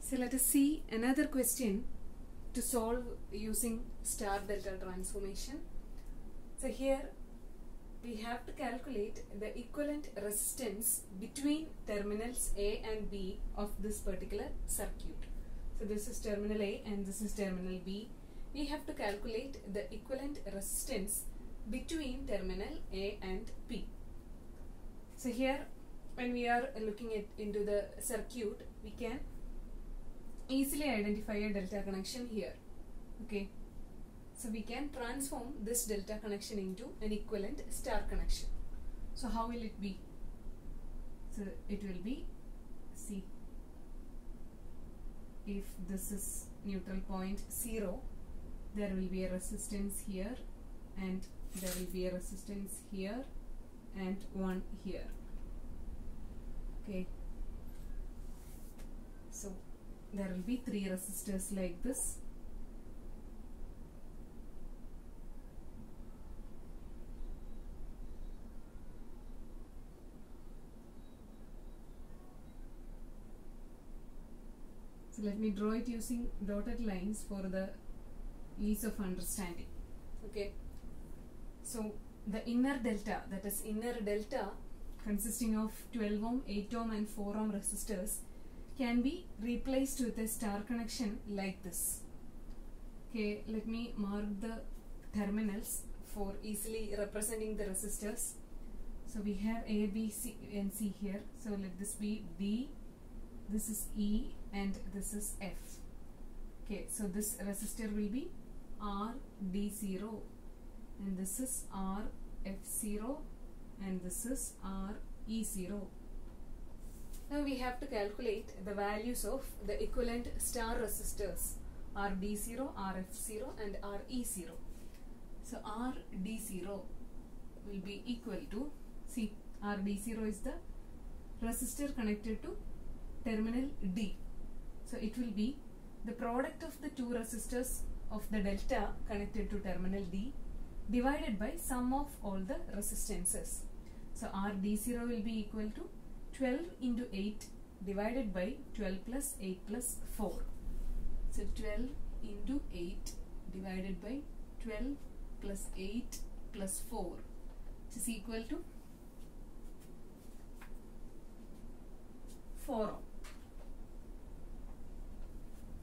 So let us see another question to solve using star delta transformation. So here we have to calculate the equivalent resistance between terminals A and B of this particular circuit. So this is terminal A and this is terminal B. We have to calculate the equivalent resistance between terminal A and B. So here when we are looking into the circuit, we can easily identify a delta connection here. Okay. So we can transform this delta connection into an equivalent star connection. So how will it be? So it will be, see, if this is neutral point 0, there will be a resistance here and there will be a resistance here and one here. Okay. So there will be 3 resistors like this. So let me draw it using dotted lines for the ease of understanding. Okay. So the inner delta, that is inner delta consisting of 12 ohm, 8 ohm and 4 ohm resistors can be replaced with a star connection like this. Okay, let me mark the terminals for easily representing the resistors. So we have A, B, C and C here. So let this be D, this is E and this is F. Okay, so this resistor will be R D0 and this is R F0 and this is R E0. Now we have to calculate the values of the equivalent star resistors RD0, RF0 and RE0. So RD0 will be equal to, see, RD0 is the resistor connected to terminal D. So it will be the product of the 2 resistors of the delta connected to terminal D divided by sum of all the resistances. So RD0 will be equal to 12 into 8 divided by 12 plus 8 plus 4. So 12 into 8 divided by 12 plus 8 plus 4, which is equal to 4 ohm.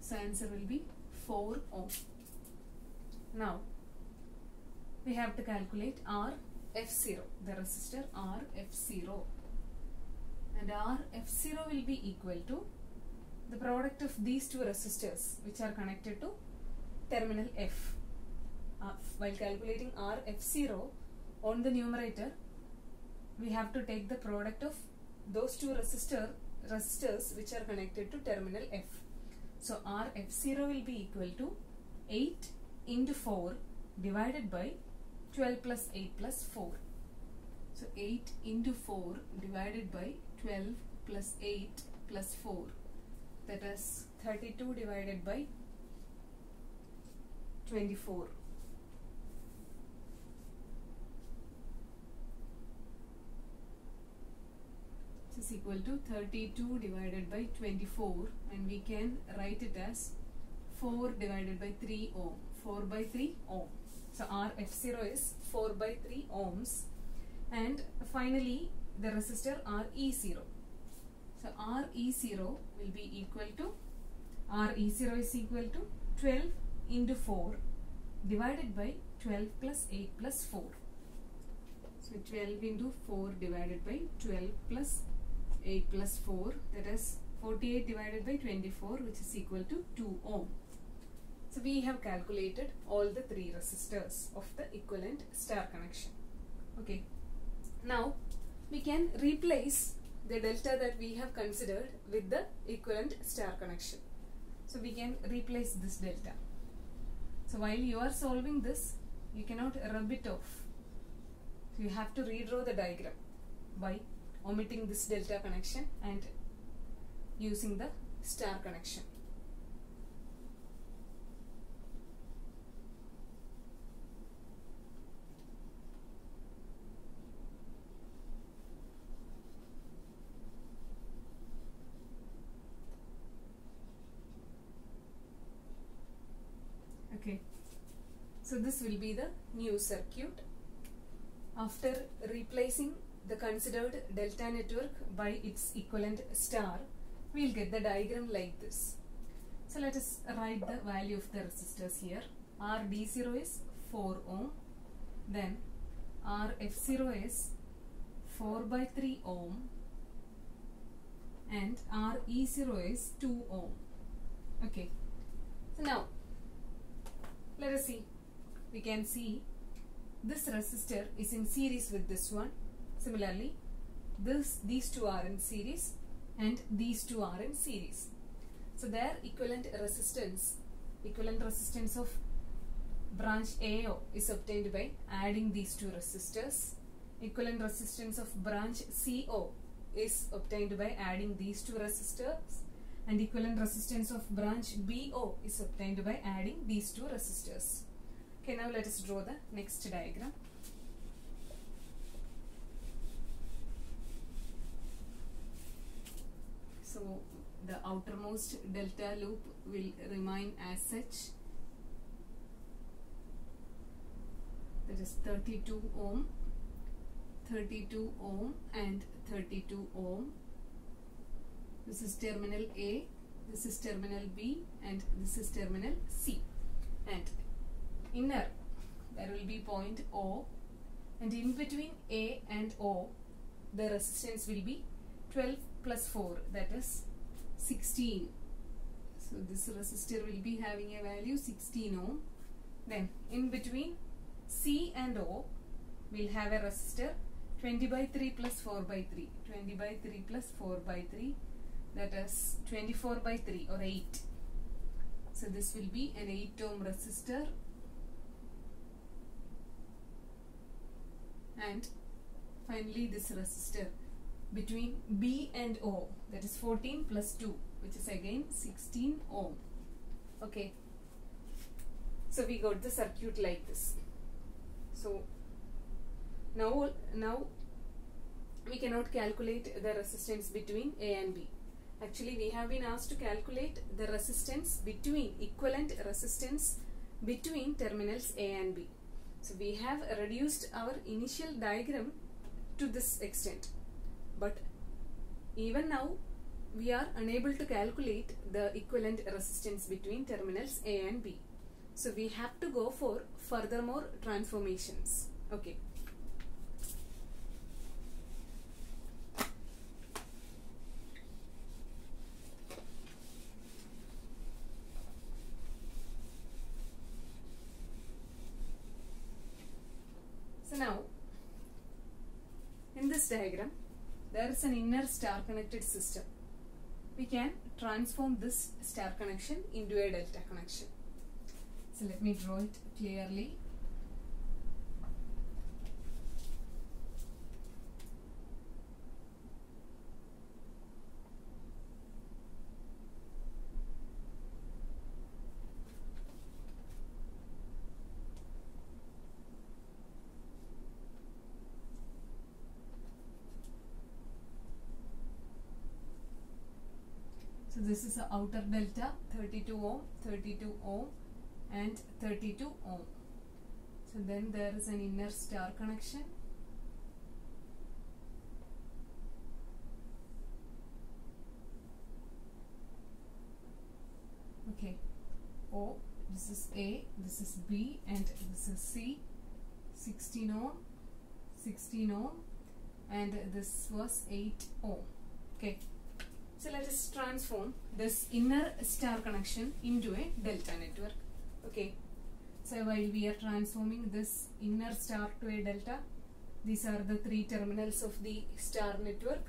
So answer will be 4 ohm. Now we have to calculate RF0, the resistor RF0. And RF0 will be equal to the product of these 2 resistors which are connected to terminal F. While calculating RF0 on the numerator, we have to take the product of those 2 resistors which are connected to terminal F. So RF0 will be equal to 8 into 4 divided by 12 plus 8 plus 4. So 8 into 4 divided by 12 plus 8 plus 4, that is 32 divided by 24. This is equal to 32 divided by 24 and we can write it as 4 divided by 3 ohm, 4 by 3 ohm. So RF0 is 4 by 3 ohms. And finally the resistor RE0. So RE0 will be equal to, RE0 is equal to 12 into 4 divided by 12 plus 8 plus 4. So 12 into 4 divided by 12 plus 8 plus 4, that is 48 divided by 24, which is equal to 2 ohm. So we have calculated all the 3 resistors of the equivalent star connection. Okay. Now we can replace the delta that we have considered with the equivalent star connection. So we can replace this delta. So while you are solving this, you cannot rub it off. So you have to redraw the diagram by omitting this delta connection and using the star connection. So this will be the new circuit. After replacing the considered delta network by its equivalent star, we will get the diagram like this. So let us write the value of the resistors here. RD0 is 4 ohm, then RF0 is 4 by 3 ohm, and RE0 is 2 ohm. Okay, so now let us see. We can see this resistor is in series with this one. Similarly, these two are in series and these two are in series. So their equivalent resistance of branch AO is obtained by adding these two resistors. Equivalent resistance of branch CO is obtained by adding these two resistors, and equivalent resistance of branch BO is obtained by adding these two resistors. Okay, now let us draw the next diagram. So the outermost delta loop will remain as such. That is 32 ohm, 32 ohm and 32 ohm. This is terminal A, this is terminal B, and this is terminal C. And inner, there will be point O, and in between A and O, the resistance will be 12 plus 4, that is 16. So this resistor will be having a value 16 ohm. Then in between C and O, we'll have a resistor 20 by 3 plus 4 by 3. 20 by 3 plus 4 by 3, that is 24 by 3 or 8. So this will be an 8 ohm resistor. And finally this resistor between B and O, that is 14 plus 2, which is again 16 ohm. Okay. So we got the circuit like this. So now we cannot calculate the resistance between A and B. Actually, we have been asked to calculate the resistance between, equivalent resistance between terminals A and B. So we have reduced our initial diagram to this extent. But even now, we are unable to calculate the equivalent resistance between terminals A and B. So we have to go for furthermore transformations. Okay. So now, in this diagram, there is an inner star connected system. We can transform this star connection into a delta connection. So let me draw it clearly. So this is the outer delta, 32 ohm, 32 ohm and 32 ohm. So then there is an inner star connection. Okay, O, this is A, this is B and this is C, 16 ohm, 16 ohm and this was 8 ohm. Okay. So let us transform this inner star connection into a delta network. Okay. So while we are transforming this inner star to a delta, these are the three terminals of the star network.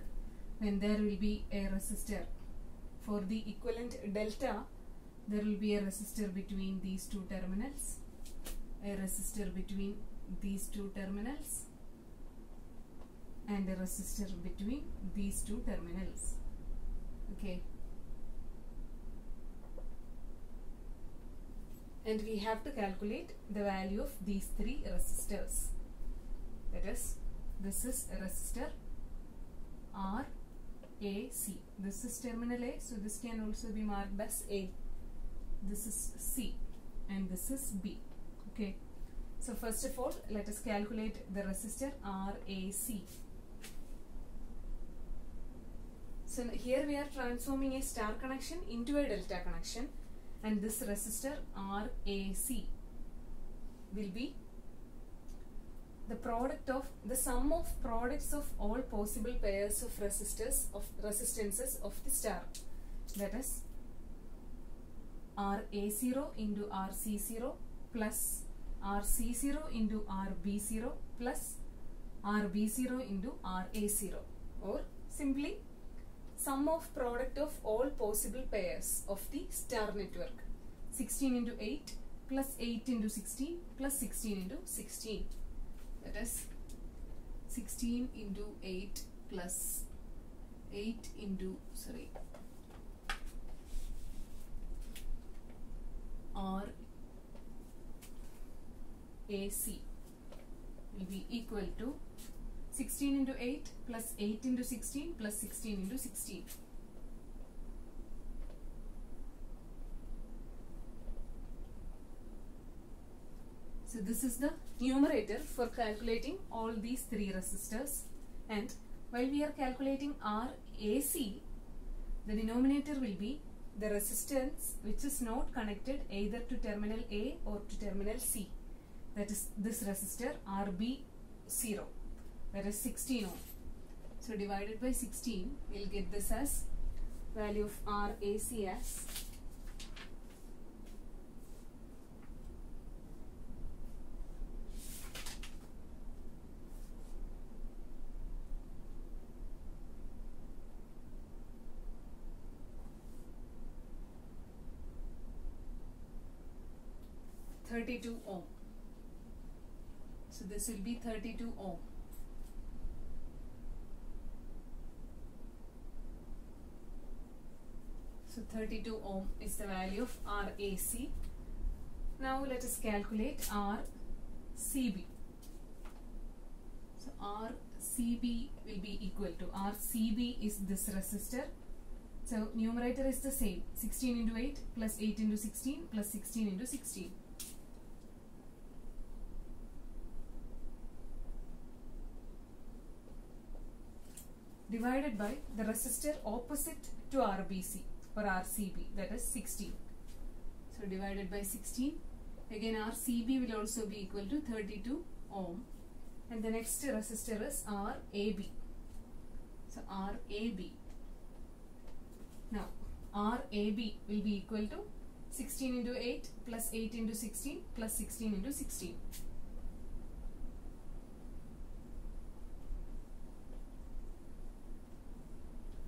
Then there will be a resistor. For the equivalent delta, there will be a resistor between these two terminals, a resistor between these two terminals, and a resistor between these two terminals. Okay. And we have to calculate the value of these three resistors. That is, this is a resistor RAC. This is terminal A, so this can also be marked as A. This is C and this is B. Okay. So first of all, let us calculate the resistor RAC. So here we are transforming a star connection into a delta connection, and this resistor RAC will be the sum of products of all possible pairs of resistances of the star. That is RA0 into RC0 plus RC0 into RB0 plus RB0 into RA0, or simply sum of product of all possible pairs of the star network. 16 into 8 plus 8 into 16 plus 16 into 16. That is 16 into 8 plus 8 into RAC will be equal to 16 into 8 plus 8 into 16 plus 16 into 16. So this is the numerator for calculating all these three resistors, and while we are calculating RAC, the denominator will be the resistance which is not connected either to terminal A or to terminal C. That is this resistor RB0, that is 16 ohm. So divided by 16, we will get this as value of RAC as 32 ohm. So this will be 32 ohm. So 32 ohm is the value of RAC. Now let us calculate RCB. So RCB will be equal to, RCB is this resistor. So numerator is the same, 16 into 8 plus 8 into 16 plus 16 into 16. Divided by the resistor opposite to RBC or RCB, that is 16. So divided by 16, again RCB will also be equal to 32 ohm, and the next resistor is RAB. So RAB. Now RAB will be equal to 16 into 8 plus 8 into 16 plus 16 into 16.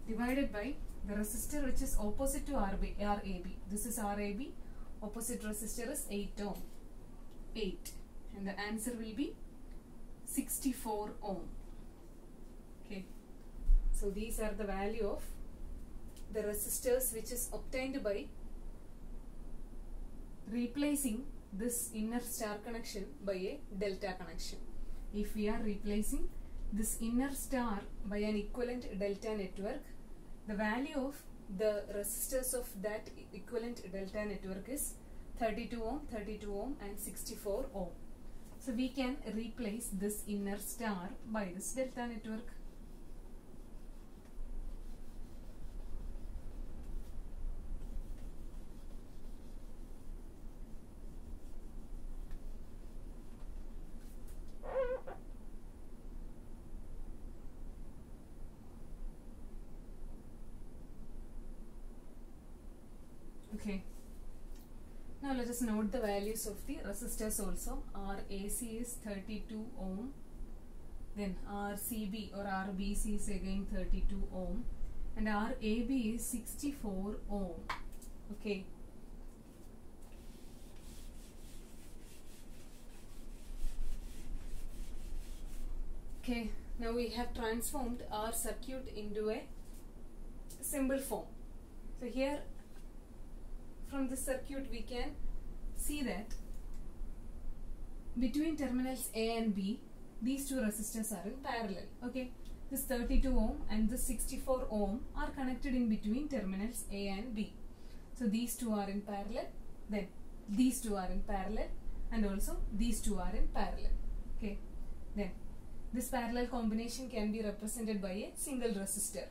Divided by the resistor which is opposite to RAB. This is RAB. Opposite resistor is 8 ohm. 8. And the answer will be 64 ohm. Okay. So these are the value of the resistors which is obtained by replacing this inner star connection by a delta connection. If we are replacing this inner star by an equivalent delta network, the value of the resistors of that equivalent delta network is 32 ohm, 32 ohm and 64 ohm. So we can replace this inner star by this delta network. Okay. Now let us note the values of the resistors also. RAC is 32 ohm. Then RCB or RBC is again 32 ohm. And RAB is 64 ohm. Okay. Okay. Now we have transformed our circuit into a symbol form. So here, from the circuit we can see that between terminals A and B, these two resistors are in parallel. Okay, this 32 ohm and this 64 ohm are connected in between terminals A and B. So these two are in parallel, then these two are in parallel, and also these two are in parallel. Okay, then this parallel combination can be represented by a single resistor.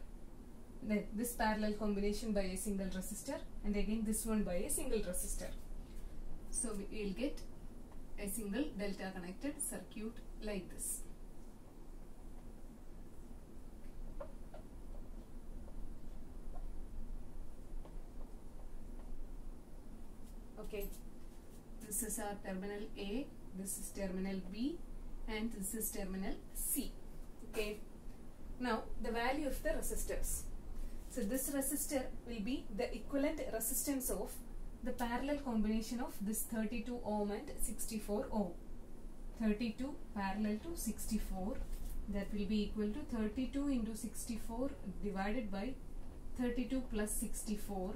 Then this parallel combination by a single resistor, and again this one by a single resistor. So we will get a single delta connected circuit like this. Okay, this is our terminal A, this is terminal B, and this is terminal C. Okay, now the value of the resistors. So this resistor will be the equivalent resistance of the parallel combination of this 32 ohm and 64 ohm. 32 parallel to 64, that will be equal to 32 into 64 divided by 32 plus 64,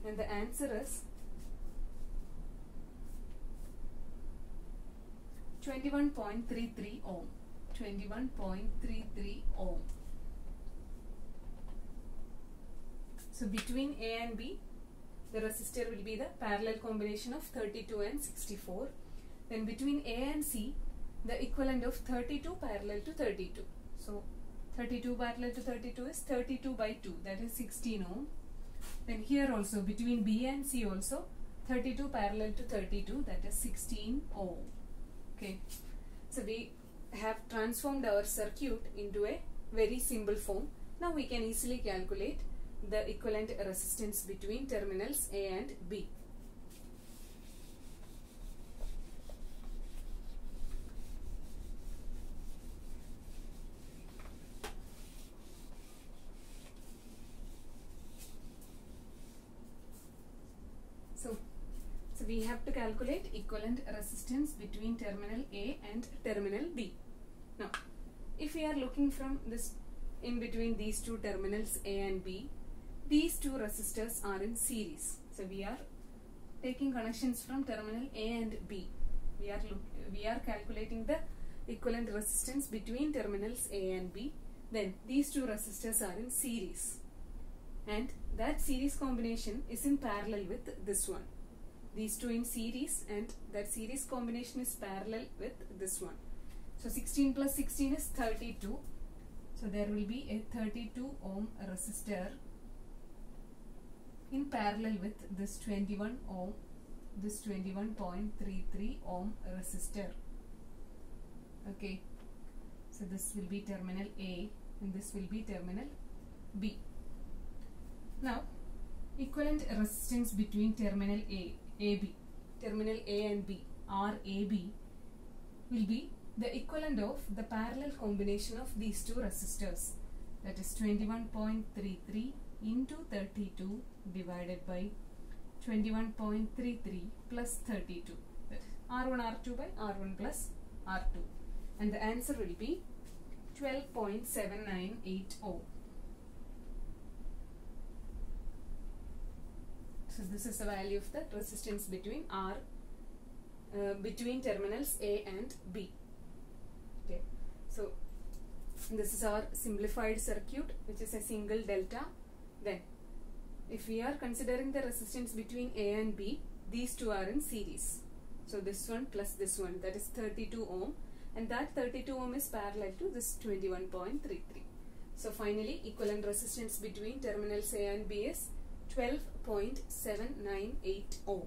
and the answer is 21.33 ohm. 21.33 ohm. So between A and B, the resistor will be the parallel combination of 32 and 64. Then between A and C, the equivalent of 32 parallel to 32. So 32 parallel to 32 is 32 by 2, that is 16 ohm. Then here also between B and C also 32 parallel to 32, that is 16 ohm. Okay, so we have transformed our circuit into a very simple form. Now we can easily calculate the equivalent resistance between terminals A and B. So we have to calculate equivalent resistance between terminal A and terminal B. Now, if we are looking from this in between these two terminals A and B, these two resistors are in series. So we are taking connections from terminal A and B. We are calculating the equivalent resistance between terminals A and B. Then these two resistors are in series, and that series combination is in parallel with this one. These two in series, and that series combination is parallel with this one. So 16 plus 16 is 32. So there will be a 32 ohm resistor in parallel with this 21 ohm, this 21.33 ohm resistor. Okay, so this will be terminal A and this will be terminal B. Now, equivalent resistance between terminal AB, terminal A and B, RAB, will be the equivalent of the parallel combination of these two resistors, that is 21.33 into 32 divided by 21.33 plus 32, that is R1 R2 by R1 plus R2, and the answer will be 12.798 ohm. So this is the value of the resistance between between terminals A and B. Okay, so this is our simplified circuit, which is a single delta. Then, if we are considering the resistance between A and B, these two are in series. So this one plus this one, that is 32 ohm, and that 32 ohm is parallel to this 21.33. So finally, equivalent resistance between terminals A and B is 12.798 ohm.